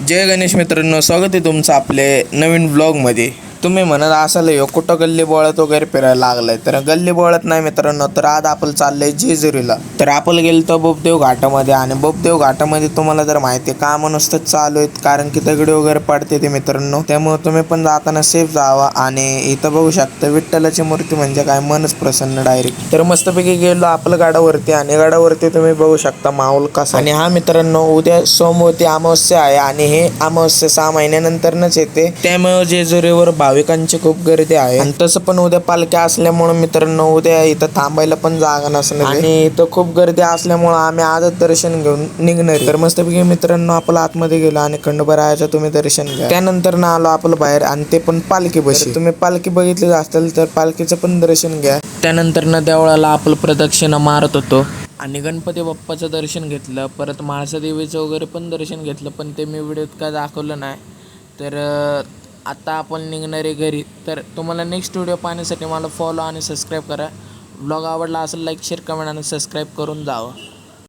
जय गणेश मित्रांनो, स्वागत आहे तुमचं आपले नवीन ब्लॉगमध्ये। तुम्ही म्हणत असाल ह्यो कुठं गल्ली बोळात वगैरे फिरायला लागलाय, तर गल्ली बोळात नाही मित्रांनो, तर आज आपण चाललंय जेजुरीला। तर आपण गेलतो बोपदेव घाटामध्ये, आणि बोपदेव घाटामध्ये तुम्हाला जर माहिती आहे काम नुसतं चालू आहेत, कारण की दगडी वगैरे पडते ते मित्रांनो, त्यामुळे तुम्ही पण जाताना सेफ जावा। आणि इथं बघू शकता विठ्ठलाची मूर्ती, म्हणजे काय मनच प्रसन्न डायरेक्ट। तर मस्तपैकी गेलो आपल्या गाडावरती, आणि गाडावरती तुम्ही बघू शकता माहोल कसा। आणि हा मित्रांनो, उद्या सोमवती अमावस्या आहे, आणि हे अमावस्या 6 महिन्यानंतरच येते, त्यामुळे जेजुरीवर भाविकांची खूप गर्दी आहे। आणि तसं पण उद्या पालख्या असल्यामुळे मित्रांनो, उद्या इथं थांबायला पण जागा नसणार, आणि इथं खूप गर्दी असल्यामुळे आम्ही आजच दर्शन घेऊन निघणार। तर मस्तपैकी मित्रांनो आपलं आतमध्ये गेलो, आणि खंडोबारायाचं तुम्ही दर्शन घ्या। त्यानंतर ना आलो आपलं बाहेर, आणि ते पण पालखी बशी। तुम्ही पालखी बघितली असेल तर पालखीचं पण दर्शन घ्या। त्यानंतर ना देवळाला आपलं प्रदक्षिणा मारत होतो, आणि गणपती बाप्पाचं दर्शन घेतलं, परत म्हाळसा देवीचं वगैरे पण दर्शन घेतलं, पण ते मी व्हिडिओत काय दाखवलं नाही। तर आता आपण निघणारे घरी। तर तुम्हाला नेक्स्ट व्हिडिओ पाहण्यासाठी मला फॉलो आणि सबस्क्राईब करा। ब्लॉग आवडला असेल लाईक शेअर कमेंट आणि सबस्क्राईब करून जावं।